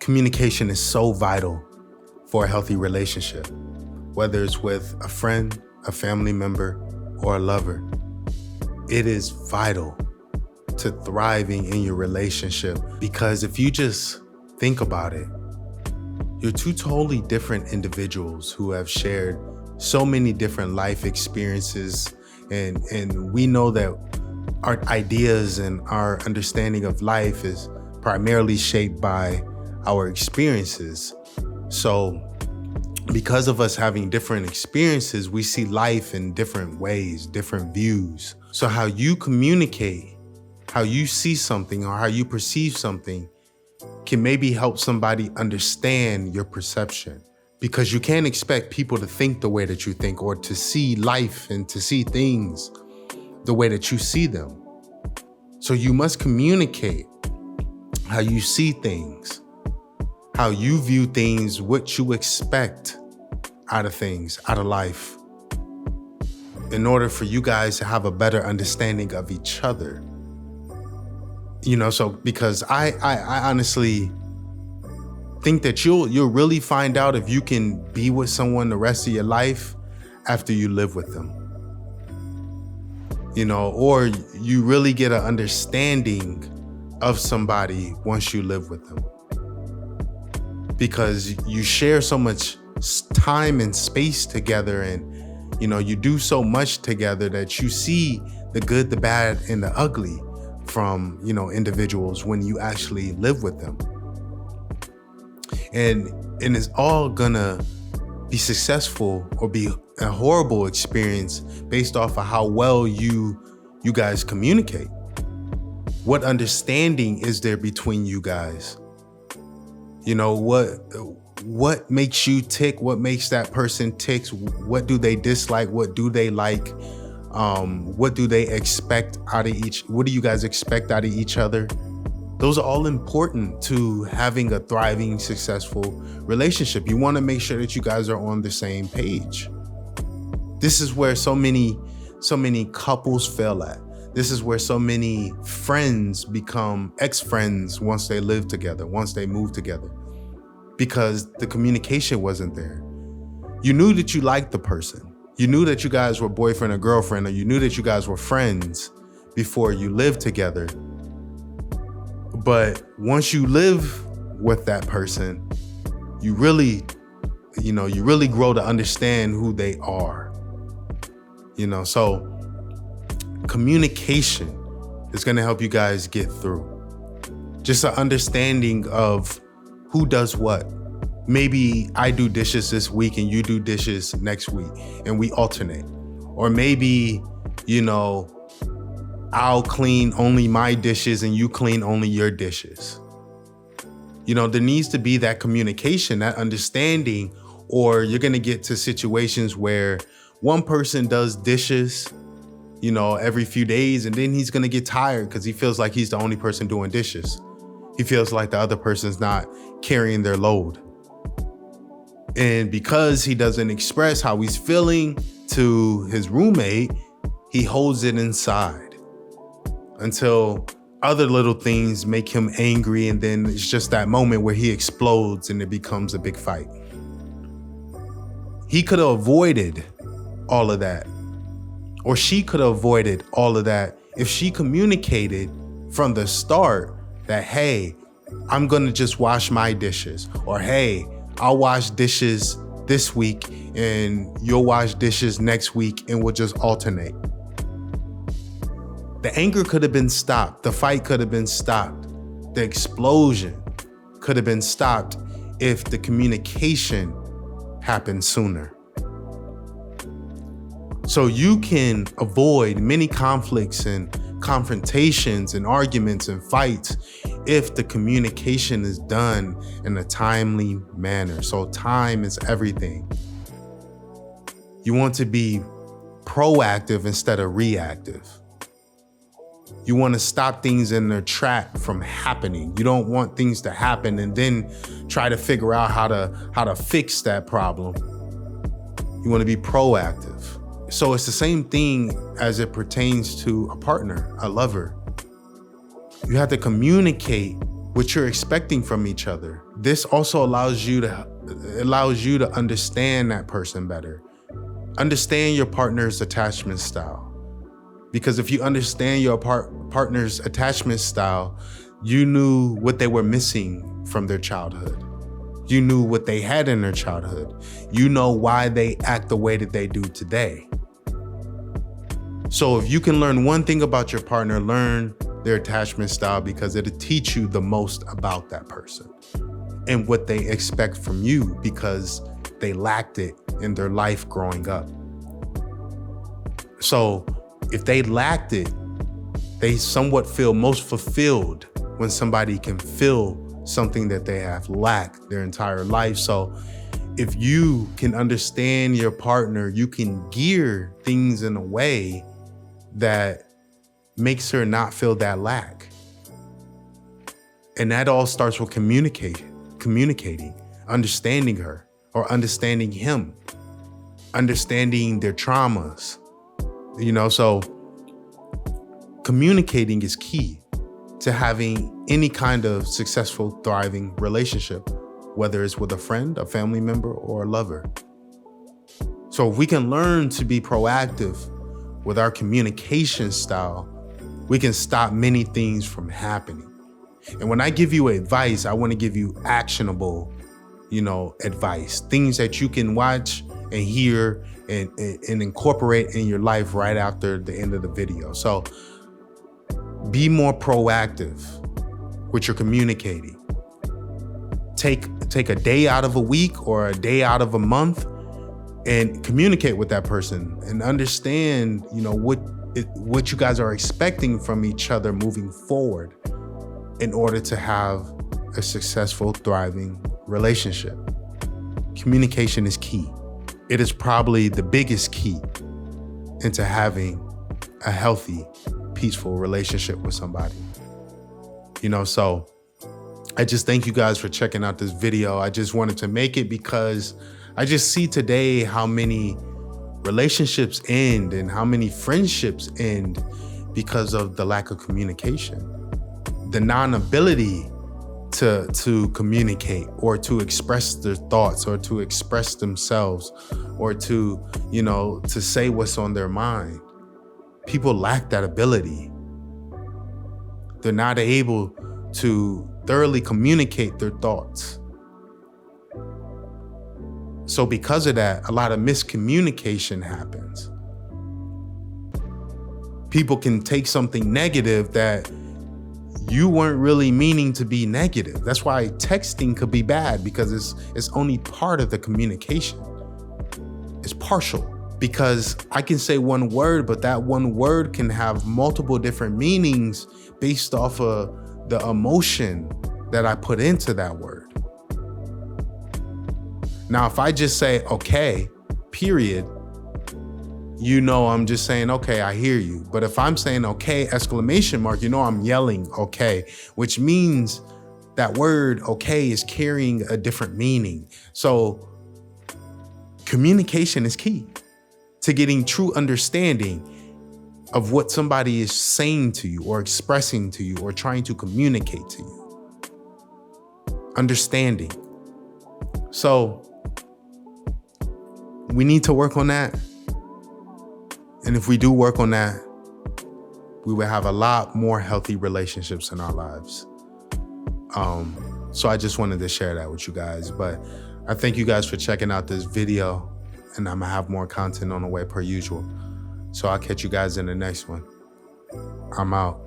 Communication is so vital for a healthy relationship, whether it's with a friend, a family member, or a lover. It is vital to thriving in your relationship, because if you just think about it, you're two totally different individuals who have shared so many different life experiences, and we know that our ideas and our understanding of life is primarily shaped by our experiences. So because of us having different experiences, we see life in different ways, different views. So how you communicate, how you see something or how you perceive something can maybe help somebody understand your perception, because you can't expect people to think the way that you think or to see life and to see things the way that you see them. So you must communicate how you see things, how you view things, what you expect out of things, out of life, in order for you guys to have a better understanding of each other. So because I honestly think that you'll really find out if you can be with someone the rest of your life after you live with them. Or you really get an understanding of somebody once you live with them, because you share so much time and space together, and you do so much together that you see the good, the bad, and the ugly from individuals when you actually live with them. And it's all gonna be successful or be a horrible experience based off of how well you guys communicate. What understanding is there between you guys? What makes you tick? What makes that person tick? What do they dislike? What do they like? What do they expect out of what do you guys expect out of each other? Those are all important to having a thriving, successful relationship. You want to make sure that you guys are on the same page. This is where so many couples fail at. This is where so many friends become ex-friends once they live together, once they move together, because the communication wasn't there. You knew that you liked the person. You knew that you guys were boyfriend or girlfriend, or you knew that you guys were friends before you lived together. But once you live with that person, you really grow to understand who they are. So communication is going to help you guys get through. Just an understanding of who does what. Maybe I do dishes this week and you do dishes next week and we alternate. Or maybe, I'll clean only my dishes and you clean only your dishes. There needs to be that communication, that understanding, or you're going to get to situations where one person does dishes, every few days, and then he's going to get tired because he feels like he's the only person doing dishes. He feels like the other person's not carrying their load. And because he doesn't express how he's feeling to his roommate, he holds it inside until other little things make him angry, and then it's just that moment where he explodes and it becomes a big fight. He could have avoided all of that, or she could have avoided all of that if she communicated from the start that, hey, I'm gonna just wash my dishes, or hey, I'll wash dishes this week and you'll wash dishes next week and we'll just alternate. The anger could have been stopped. The fight could have been stopped. The explosion could have been stopped if the communication happened sooner. So you can avoid many conflicts and confrontations and arguments and fights if the communication is done in a timely manner. So time is everything. You want to be proactive instead of reactive. You want to stop things in their track from happening. You don't want things to happen and then try to figure out how to fix that problem. You want to be proactive. So it's the same thing as it pertains to a partner, a lover. You have to communicate what you're expecting from each other. This also allows you to understand that person better. Understand your partner's attachment style. Because if you understand your partner's attachment style, you knew what they were missing from their childhood. You knew what they had in their childhood. You know why they act the way that they do today. So if you can learn one thing about your partner, learn their attachment style, because it'll teach you the most about that person and what they expect from you, because they lacked it in their life growing up. So if they lacked it, they somewhat feel most fulfilled when somebody can fill something that they have lacked their entire life. So if you can understand your partner, you can gear things in a way that makes her not feel that lack. And that all starts with communicating, understanding her or understanding him, understanding their traumas. So communicating is key to having any kind of successful, thriving relationship, whether it's with a friend, a family member, or a lover. So if we can learn to be proactive with our communication style, we can stop many things from happening. And when I give you advice, I want to give you actionable, advice, things that you can watch and hear and incorporate in your life right after the end of the video. So be more proactive with your communicating. Take a day out of a week or a day out of a month and communicate with that person and understand, what you guys are expecting from each other moving forward in order to have a successful, thriving relationship. Communication is key. It is probably the biggest key into having a healthy, peaceful relationship with somebody. So I just thank you guys for checking out this video. I just wanted to make it because I just see today how many relationships end and how many friendships end because of the lack of communication, the non-ability to communicate or to express their thoughts or to express themselves or to say what's on their mind. People lack that ability. They're not able to thoroughly communicate their thoughts. So because of that, a lot of miscommunication happens. People can take something negative that you weren't really meaning to be negative. That's why texting could be bad, because it's only part of the communication. It's partial, because I can say one word, but that one word can have multiple different meanings based off of the emotion that I put into that word. Now, if I just say, okay, period, I'm just saying, okay, I hear you. But if I'm saying, okay, exclamation mark, I'm yelling, okay, which means that word, okay, is carrying a different meaning. So communication is key to getting true understanding of what somebody is saying to you or expressing to you or trying to communicate to you. Understanding. So we need to work on that. And if we do work on that, we will have a lot more healthy relationships in our lives. So I just wanted to share that with you guys. But I thank you guys for checking out this video, and I'm gonna have more content on the way per usual. So I'll catch you guys in the next one. I'm out.